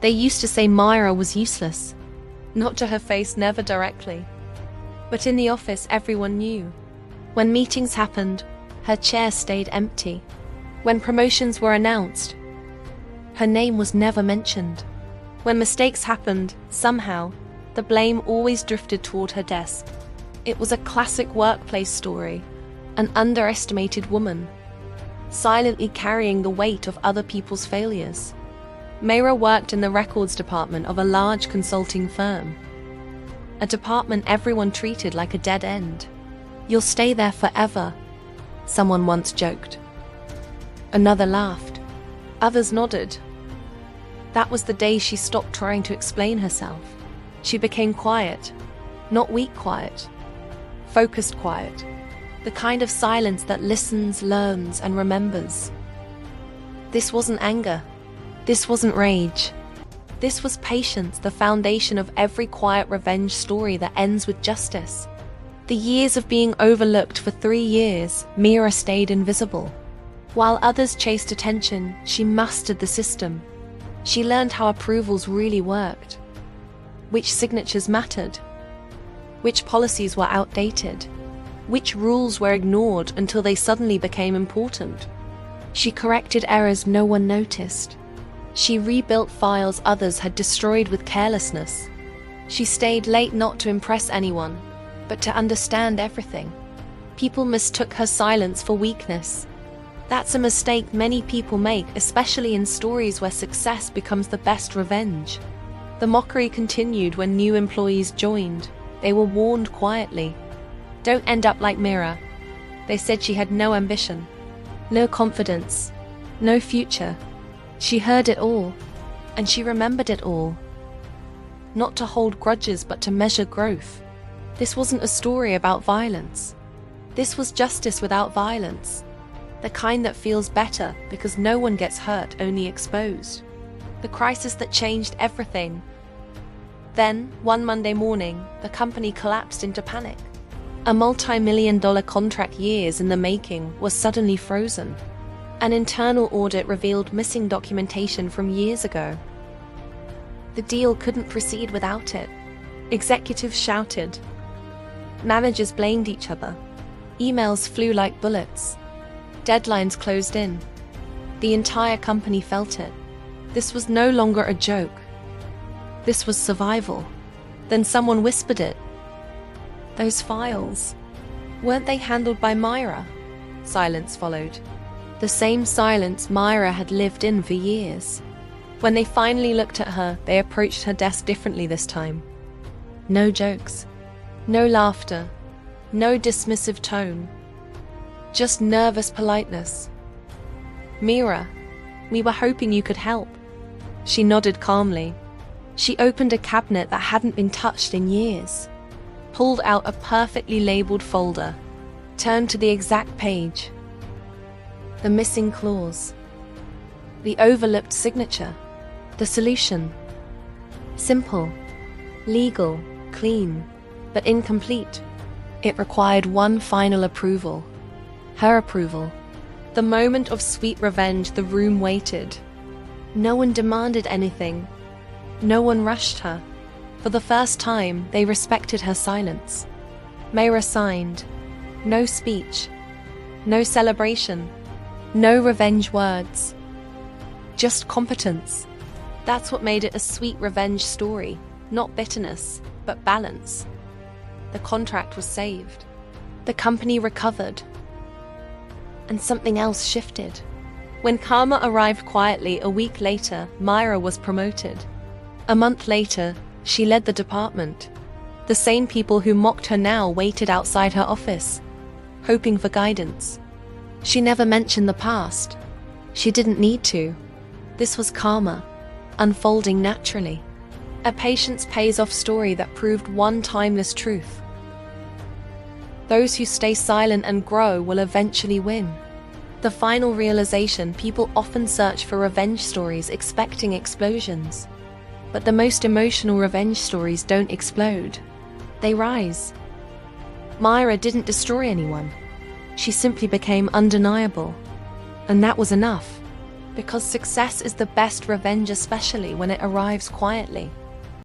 They used to say Myra was useless. Not to her face, never directly. But in the office, everyone knew. When meetings happened, her chair stayed empty. When promotions were announced, her name was never mentioned. When mistakes happened, somehow, the blame always drifted toward her desk. It was a classic workplace story, an underestimated woman, silently carrying the weight of other people's failures. Myra worked in the records department of a large consulting firm, a department everyone treated like a dead end. "You'll stay there forever," someone once joked. Another laughed. Others nodded. That was the day she stopped trying to explain herself. She became quiet, not weak quiet, focused quiet, the kind of silence that listens, learns, and remembers. This wasn't anger. This wasn't rage. This was patience, the foundation of every quiet revenge story that ends with justice. The years of being overlooked for 3 years, Myra stayed invisible. While others chased attention, she mastered the system. She learned how approvals really worked, which signatures mattered, which policies were outdated, which rules were ignored until they suddenly became important. She corrected errors no one noticed. She rebuilt files others had destroyed with carelessness. She stayed late not to impress anyone, but to understand everything. People mistook her silence for weakness. That's a mistake many people make, especially in stories where success becomes the best revenge. The mockery continued when new employees joined. They were warned quietly. "Don't end up like Myra." They said she had no ambition, no confidence, no future. She heard it all, and she remembered it all. Not to hold grudges, but to measure growth. This wasn't a story about violence. This was justice without violence. The kind that feels better because no one gets hurt, only exposed. The crisis that changed everything. Then, one Monday morning, the company collapsed into panic. A multi-million-dollar contract, years in the making, was suddenly frozen. An internal audit revealed missing documentation from years ago. The deal couldn't proceed without it. Executives shouted. Managers blamed each other. Emails flew like bullets. Deadlines closed in. The entire company felt it. This was no longer a joke. This was survival. Then someone whispered it. "Those files, weren't they handled by Myra?" Silence followed. The same silence Myra had lived in for years. When they finally looked at her, they approached her desk differently this time. No jokes, no laughter, no dismissive tone. Just nervous politeness. "Myra, we were hoping you could help." She nodded calmly. She opened a cabinet that hadn't been touched in years, pulled out a perfectly labeled folder, turned to the exact page. The missing clause, the overlooked signature, the solution. Simple, legal, clean, but incomplete. It required one final approval. Her approval. The moment of sweet revenge, the room waited. No one demanded anything. No one rushed her. For the first time, they respected her silence. Myra signed. No speech. No celebration. No revenge words. Just competence. That's what made it a sweet revenge story. Not bitterness, but balance. The contract was saved. The company recovered. And something else shifted. When karma arrived quietly a week later, Myra was promoted. A month later, she led the department. The same people who mocked her now waited outside her office, hoping for guidance. She never mentioned the past. She didn't need to. This was karma, unfolding naturally. A patience pays off story that proved one timeless truth. Those who stay silent and grow will eventually win. The final realization: people often search for revenge stories expecting explosions. But the most emotional revenge stories don't explode. They rise. Myra didn't destroy anyone. She simply became undeniable. And that was enough. Because success is the best revenge, especially when it arrives quietly.